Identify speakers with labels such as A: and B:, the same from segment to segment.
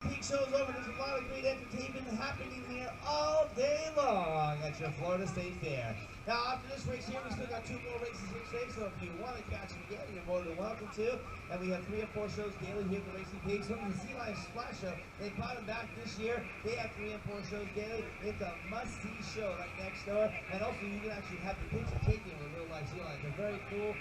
A: Peak show's over. There's a lot of great entertainment happening here all day long at your Florida State Fair. Now, after this race here, we still got 2 more races here today, so if you want to catch them again, you're more than welcome to. And we have 3 or 4 shows daily here at the Racing Peaks. From the Sea Lion Splash Show, they brought them back this year. They have 3 and 4 shows daily. It's a must-see show right next door. And also, you can actually have the picture taken with real-life sea lions. They're very cool.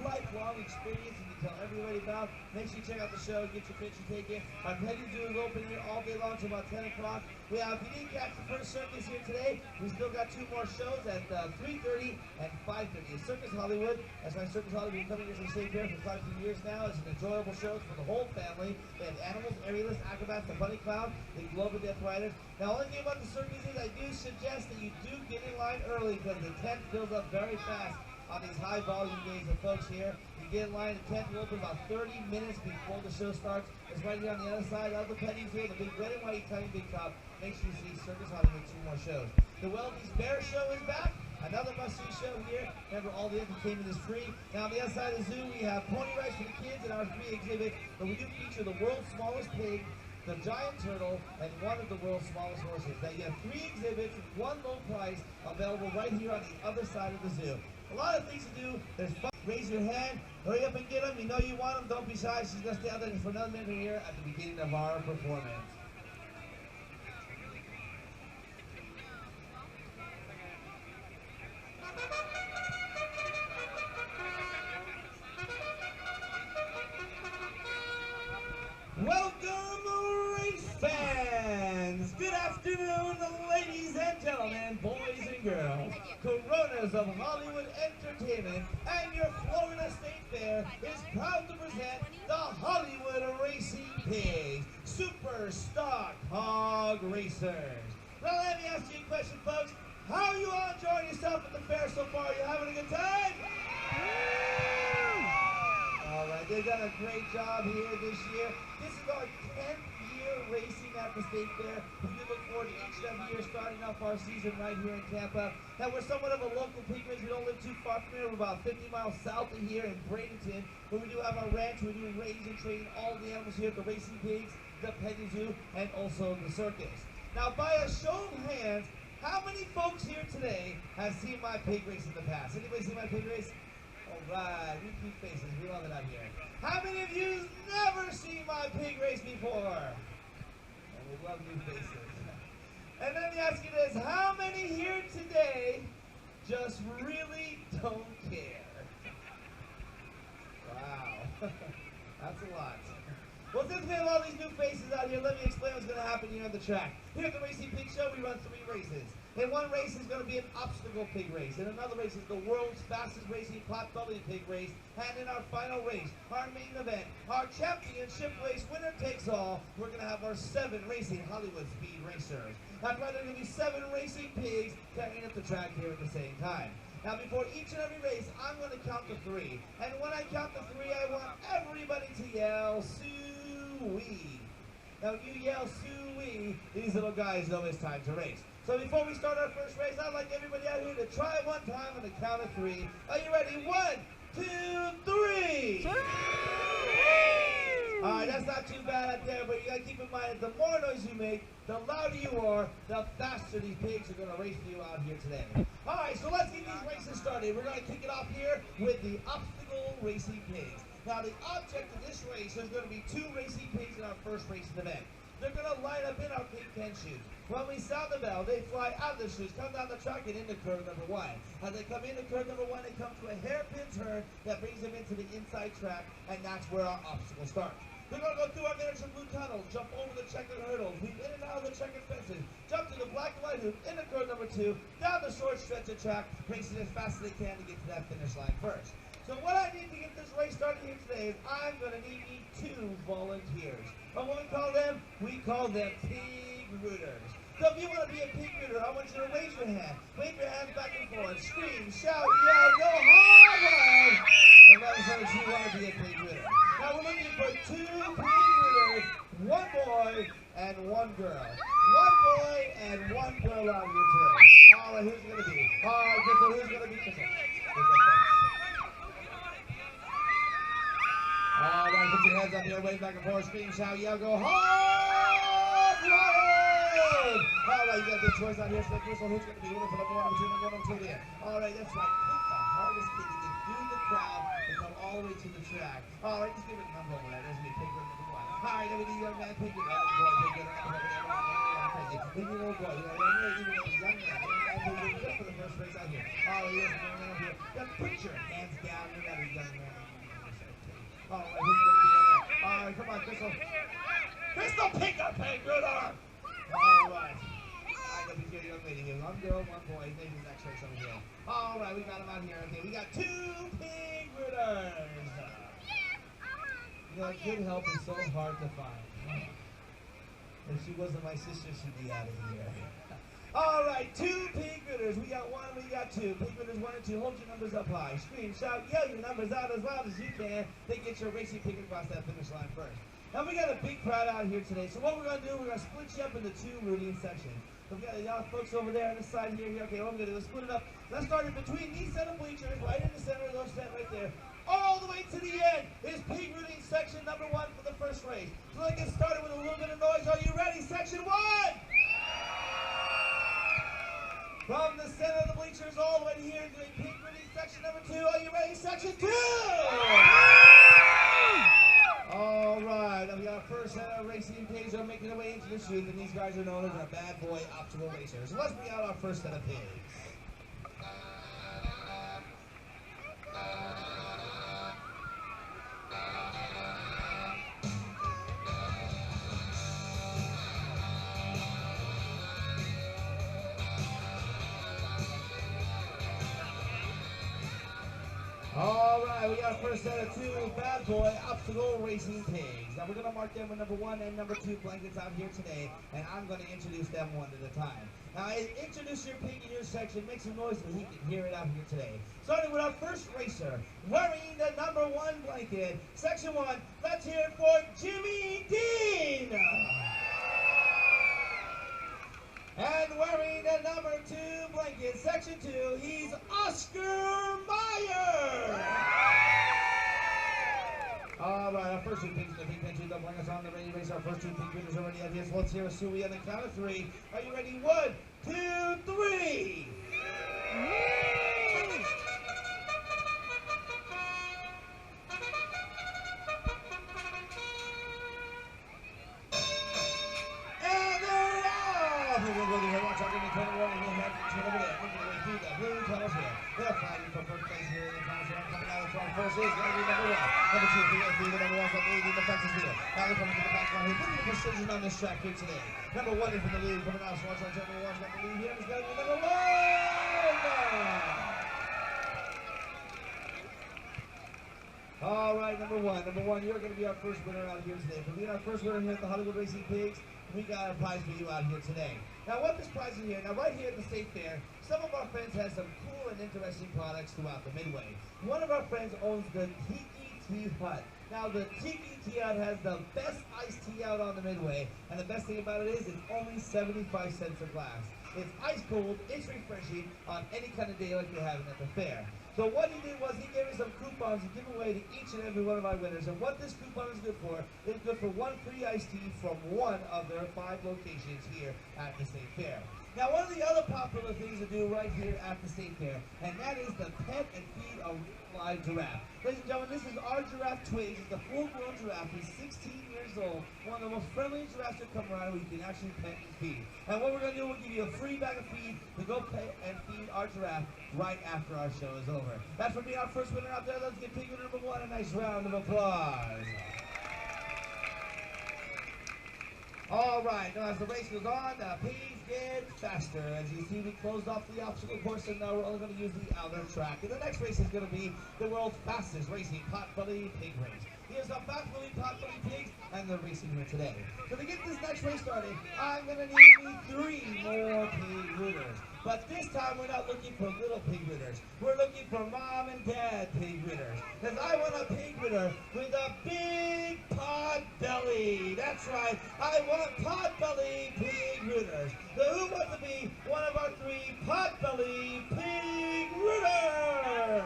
A: Lifelong experience you can tell everybody about. Make sure you check out the show, get your picture taken. Our petting zoo is open here all day long until about 10 o'clock. If you didn't catch the first circus here today, we still got 2 more shows at 3:30 and 5:30. Circus Hollywood, that's why Circus Hollywood has been coming to the State Fair for quite a few years now. It's an enjoyable show for the whole family. They have animals, aerialists, acrobats, the bunny clown, the globe of death riders. Now, only thing about the circus is I do suggest that you do get in line early because the tent fills up very fast on these high volume days of folks here. You get in line, the tent will open about 30 minutes before the show starts. It's right here on the other side of the petting zoo, the big red and white tiny big top. Make sure you see Circus Hollywood 2 more shows. The Welby's Bear Show is back. Another must-see show here. Remember, all the entertainment is free. Now, on the other side of the zoo, we have pony rides for the kids in our free exhibit, but we do feature the world's smallest pig, the giant turtle, and one of the world's smallest horses. Now, you have 3 exhibits, 1 low price, available right here on the other side of the zoo. A lot of things to do. There's fun. Raise your hand. Hurry up and get them. You know you want them. Don't be shy. She's going to stay out there for another minute here at the beginning of our performance. Welcome, race fans. Good afternoon, ladies and gentlemen, boys and girls. Coronas of Hollywood Entertainment and your Florida State Fair is proud to present the Hollywood Racing Pigs Super Stock Hog Racers. Now let me ask you a question, folks. How are you all enjoying yourself at the fair so far? Are you having a good time? All right, they've done a great job here this year. This is our 10th year racing at the State Fair. We do look forward to each and every year starting off our season right here in Tampa. Now, we're somewhat of a local pig race. We don't live too far from here. We're about 50 miles south of here in Bradenton, where we do have our ranch. We do raise and train all the animals here at the Racing Pigs, the petting zoo, and also the circus. Now, by a show of hands, how many folks here today have seen my pig race in the past? Anybody seen my pig race? All right, repeat faces. We love it out here. How many of you never seen my pig race before? And we love new faces. And let me ask you this. How many here today just really don't care? Wow. That's a lot. Well, since we have all these new faces out here, let me explain what's going to happen here on the track. Here at the Racing Pig Show, we run 3 races. In one race is going to be an obstacle pig race. In another race is the world's fastest racing pot-belly pig race. And in our final race, our main event, our championship race, winner takes all, we're going to have our 7 racing Hollywood speed racers. That's right, there are going to be 7 racing pigs carrying up the track here at the same time. Now, before each and every race, I'm going to count to 3. And when I count to 3, I want everybody to yell, Sue-wee. Now, when you yell Sue-wee, these little guys know it's time to race. So before we start our first race, I'd like everybody out here to try it one time on the count of 3. Are you ready? 1, 2, 3. All right, that's not too bad out there, but you gotta keep in mind that the more noise you make, the louder you are, the faster these pigs are gonna race for you out here today. All right, so let's get these races started. We're gonna kick it off here with the obstacle racing pigs. Now, the object of this race is gonna be 2 racing pigs in our first racing event. They're going to line up in our pig pen shoes. When we sound the bell, they fly out of the shoes, come down the track, and into curve number 1. As they come into curve number 1, they come to a hairpin turn that brings them into the inside track, and that's where our obstacle starts. They're going to go through our miniature blue tunnels, jump over the checkered hurdles, weave in and out of the checkered fences, jump to the black and white hoop, into curve number 2, down the short stretch of track, racing as fast as they can to get to that finish line first. So what I need to get this race started here today is I'm going to need 2 volunteers. And what we call them pig rooters. So if you want to be a pig rooter, I want you to raise your hand. Wave your hands back and forth. Scream, shout, yell, go hard! And let us know that you want to be a pig rooter. Now we're looking for 2 pig rooters, 1 boy and 1 girl. 1 boy and 1 girl out here today. All right, who's it going to be? All right, Crystal, who's going to be Crystal? All right, put your hands up here, wave back and forth, scream, shout, yell, go hard! All right, you got a big choice out here. So first one, who's going to be winning for number one, number two, number one, number two there? All right, that's right. Pick the hardest kid to get through the crowd and come all the way to the track. All right, just give it a number over there. There's going to be Piglet number one. All right, then we need young man Piglet. Boy, Piglet. We need a little boy. We need a young man. Just for the first race out here. All right, yes, young man here. Then put your hands down. You got a young man. All right, who's going to be on there? All right, come on, Crystal. Crystal, pick up, Piglet. All right. I got to get a young lady here. One girl, one boy. Maybe the next race over here. All right, we got them out here. Okay, we got 2 Pigleters. You know, good help is so hard to find. If she wasn't my sister, she'd be out of here. All right, 2 Pigleters. We got 1, we got 2. Pigleters 1 and 2. Hold your numbers up high. Scream, shout, yell your numbers out as loud as you can. Then get your racing Piglet across that finish line first. Now we got a big crowd out here today. So what we're going to do, we're going to split you up into 2 routine sections. So we got the young folks over there on this side here. Okay, what we're going to do is split it up. Let's start in between these set of bleachers, right in the center of those set right there. All the way to the end is pig routine section number 1 for the first race. So let's get started with a little bit of noise. Are you ready? Section 1! From the center of the bleachers all the way to here to pig routine section number 2. Are you ready? Section 2! All right, now we got our first set of racing pigs are making their way into the chute, and these guys are known as our bad boy obstacle racers. So let's bring out our first set of pigs. All right, we got our first set of 2 bad boy obstacle racing pigs. Now we're going to mark them with number 1 and number 2 blankets out here today, and I'm going to introduce them one at a time. Now, introduce your pig in your section. Make some noise so he can hear it out here today. Starting with our first racer, wearing the number 1 blanket. Section 1, let's hear it for Jimmy Dean. And wearing the number 2 blanket, section 2, he's Oscar Meyer. All right, our first 2 pigs in the pig pen, 2 double blankets on the ready race. Our first 2 pig winners already out here. So let's hear a Suey on the count of 3. Are you ready? 1, 2, 3. They're fighting for first place here in the countdown. Coming out of front first is going to be number 1. Number 2, the number 1 from leading the fences here. Now they're coming to the background here. Look at the precision on this track here today. Number 1 is from the lead. Coming out, so watch out, number 1's got the lead here. It's going to be number 1! All right, number 1. Number 1, you're going to be our first winner out here today. For being our first winner here at the Hollywood Racing Pigs, we got a prize for you out here today. Now, what this prize is here, now right here at the State Fair, some of our friends have some cool and interesting products throughout the Midway. One of our friends owns the Tiki Tea Hut. Now, the Tiki Tea Hut has the best iced tea out on the Midway, and the best thing about it is it's only 75 cents a glass. It's ice cold, it's refreshing on any kind of day like they're having at the fair. So what he did was he gave us some coupons to give away to each and every one of our winners. And what this coupon is good for, it's good for 1 free iced tea from one of their 5 locations here at the State Fair. Now, one of the other popular things to do right here at the State Fair, and that is to pet and feed a live giraffe. Ladies and gentlemen, this is our giraffe Twigs. It's a full-grown giraffe. He's 16 years old. One of the most friendly giraffes that come around who you can actually pet and feed. And what we're going to do, we'll give you a free bag of feed to go pet and feed our giraffe right after our show is over. That's for being our first winner out there. Let's give pig winner number 1 a nice round of applause. All right, now as the race goes on, the pigs get faster. As you see, we closed off the obstacle course, and now we're only going to use the outer track. And the next race is going to be the world's fastest racing potbelly pig race. Here's our fast-moving potbelly pigs, and they're racing here today. So to get this next race started, I'm going to need me 3 more pig winners. But this time, we're not looking for little pig winners. We're looking for mom and dad pig winners. Because I want a pig winner with a big pot belly. That's right. I want pot-belly pig winners. So who wants to be one of our 3 pot-belly pig winners?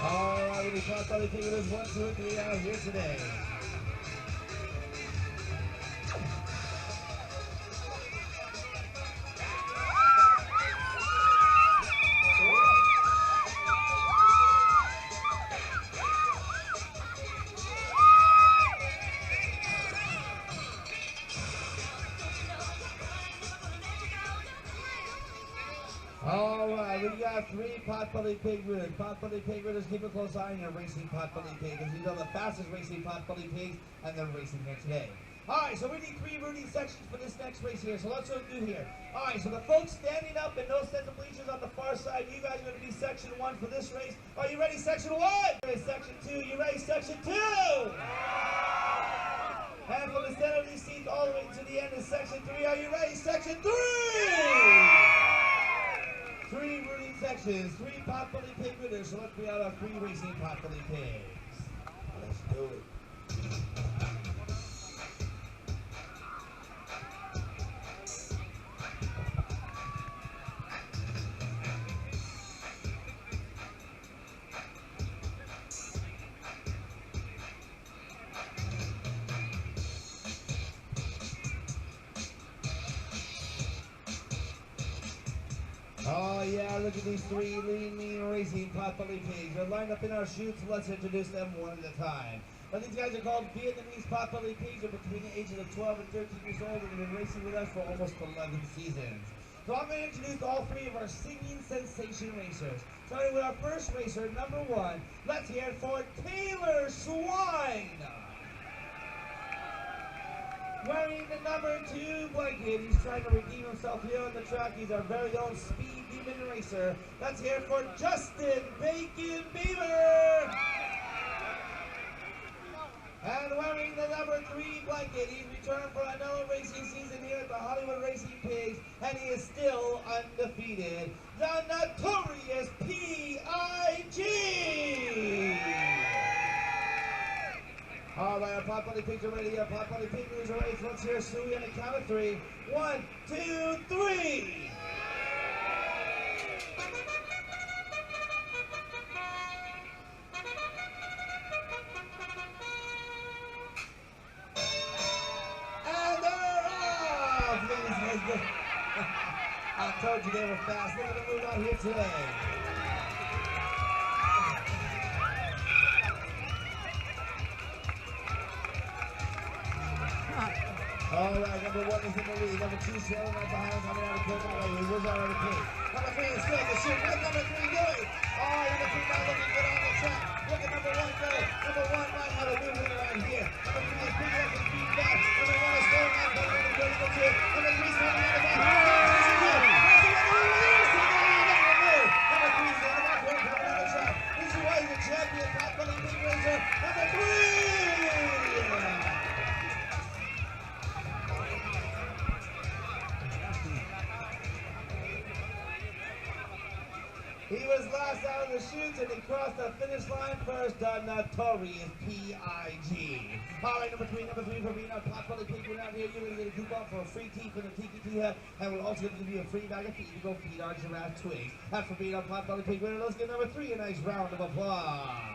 A: All right, we'll be Potbelly Pig Winners 1, 2, and 3 out here today. Alright, we got 3 Potbelly Pig Winners. Potbelly Pig Winners, keep a close eye on your racing Potbelly Pig, because these are the fastest racing Potbelly Pigs, and they're racing here today. Alright, so we need 3 rooting sections for this next race here, so let's go do here. Alright, so the folks standing up in those sets of bleachers on the far side, you guys are going to be section 1 for this race. Are you ready, section 1? Section 2, you ready, section 2? And from the center of these seats all the way to the end is section 3. Are you ready, section 3? 3 rooting sections, 3 Potbelly Pig Winners, so let's bring out our 3 racing Potbelly Pigs. Let's do it. Oh yeah, look at these 3 lean, mean racing Potbelly Pigs. They're lined up in our chutes. Let's introduce them one at a time. Now these guys are called Vietnamese Potbelly Pigs. They're between the ages of 12 and 13 years old, and they've been racing with us for almost 11 seasons. So I'm going to introduce all 3 of our singing sensation racers. Starting with our first racer, number 1. Let's hear it for Taylor Swine. Wearing the number 2 blanket, he's trying to redeem himself here on the track. He's our very own speed demon racer. Let's hear it for Justin Bacon Beaver. And wearing the number 3 blanket, he's returned for another racing season here at the Hollywood Racing Pigs, and he is still undefeated. The notorious P.I.G. All right, our Potbelly Pigs are ready. Our Potbelly Pig Winners are ready. Let's hear Suey on the count of 3. 1, 2, 3. And they're off, ladies and gentlemen. I told you they were fast. Look at them move out here today. All right, number 1 is in the lead. Number 2 trailing right behind him, coming out of the pit. He was already pit. Number 3 is still in the shoot. What's number 3 doing? Oh, number 3 not looking good on the track. Look at number 1 go. Number 1 might have a new winner right here. Number 3 is picking up his feet back. Number 1 is slowing down, but number 2 is number 3 is coming out of the back. Number 3 is on the back, coming on the track. This is why he's a champion, Potbelly Pig Racer. Number 3! He was last out of the chutes, and he crossed the finish line first, the notorious P.I.G. All right, number 3 for being our Potbelly Pig Winner out here. You're going to get a coupon for a free tea from the Tiki Tea Hut, and we're also going to give you a free bag of feed to go feed our giraffe Twigs. That's for being our Potbelly Pig Winner. Let's give number 3 a nice round of applause.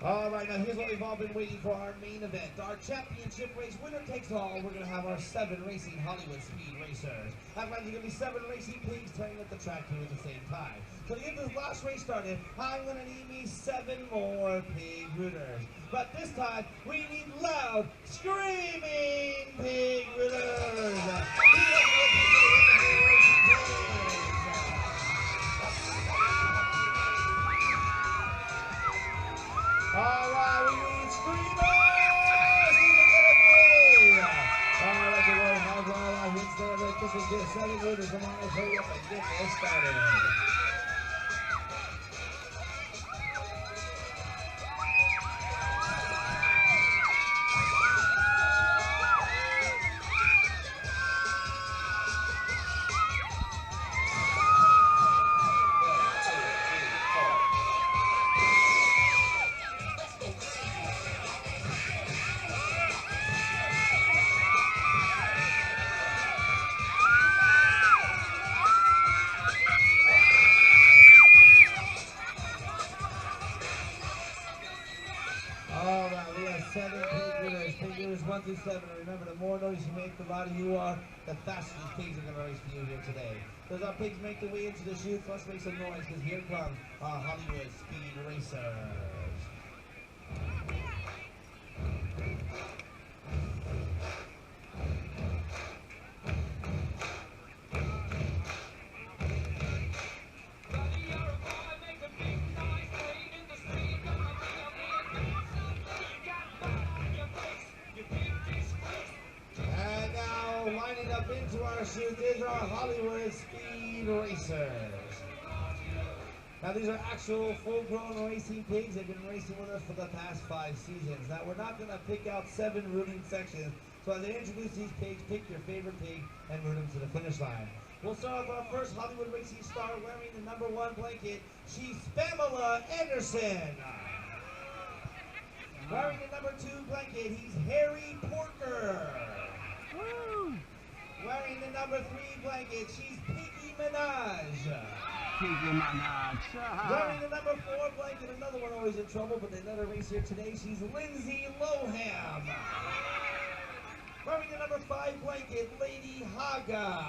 A: All right, now here's what we've all been waiting for, our main event. Our championship race, winner takes all. We're going to have our 7 racing Hollywood speed racers. That means there's going to be 7 racing pigs turning at the track here at the same time. So to get this last race started, I'm going to need me 7 more pig rooters. But this time, we need loud, screaming pig rooters. Alright, we need screamers! Alright, the Lord has all our hits there. This is good. 7 rooters. Come on, let's hurry up and get this started. 7. And remember, the more noise you make, the louder you are, the faster these pigs are going to race for you here today. So as our pigs make their way into the chute, let's make some noise, because here come our Hollywood Speed Racers. Lining up into our chute is our Hollywood Speed Racers. Now these are actual full-grown racing pigs. They've been racing with us for the past 5 seasons. Now we're not going to pick out 7 rooting sections. So as I introduce these pigs, pick your favorite pig and root them to the finish line. We'll start with our first Hollywood racing star wearing the number 1 blanket. She's Pamela Anderson. Wearing the number 2 blanket, he's Harry Porker. Wearing the number 3 blanket, she's Piggy Minaj.
B: Piggy Minaj.
A: Wearing the number 4 blanket, another one always in trouble, but they let her race here today, she's Lindsay Lohan. Wearing the number 5 blanket, Lady Haga.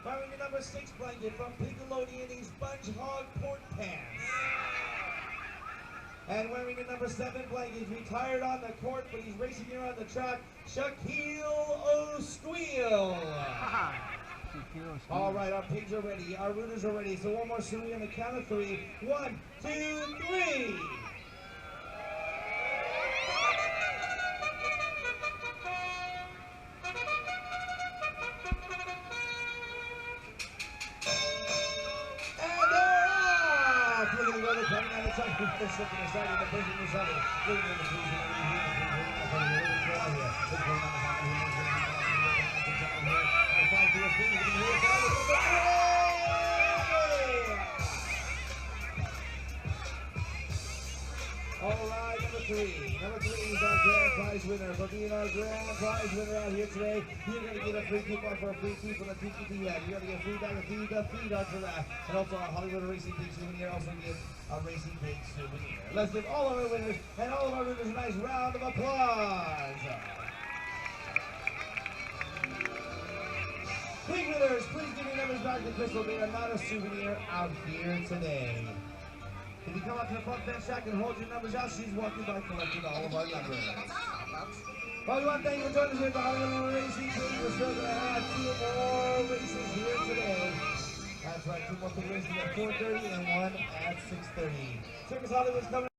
A: Wearing the number 6 blanket from Pigalodian, he's Sponge Hog Pork Pants. And wearing the number 7 blanket, he's retired on the court, but he's racing here on the track, Shaquille O'Squeal. All right, our pigs are ready, our rooters are ready. So one more swing on the count of 3. 1, 2, 3. Coming out of the top, they're slipping aside in the person who's on it. Looking at the trees and everything here. What's going on behind here? The 5 to the speed, you can hear it down with number 3! All right, number 3. Number 3 is our grand prize winner. For being our grand prize winner out here today, you're going to get a free coupon for a free feed from the TTT ad. You're going to get a free bag of feed, the feed on for that. And also our Hollywood Racing Pig souvenir. Also get a Racing Pig souvenir. Let's give all of our winners and all of our winners a nice round of applause. Pig winners, please give your numbers back to Crystal. They are not a souvenir out here today. If you come up to the front bench shack and hold your numbers out, she's walking by collecting all of our numbers. Well, we want to thank you for joining us here at the Hollywood Racing Team. We're still going to have 2 more races here today. That's right, 2 more big races at 4:30 and 1 at 6:30. Circus Hollywood's coming.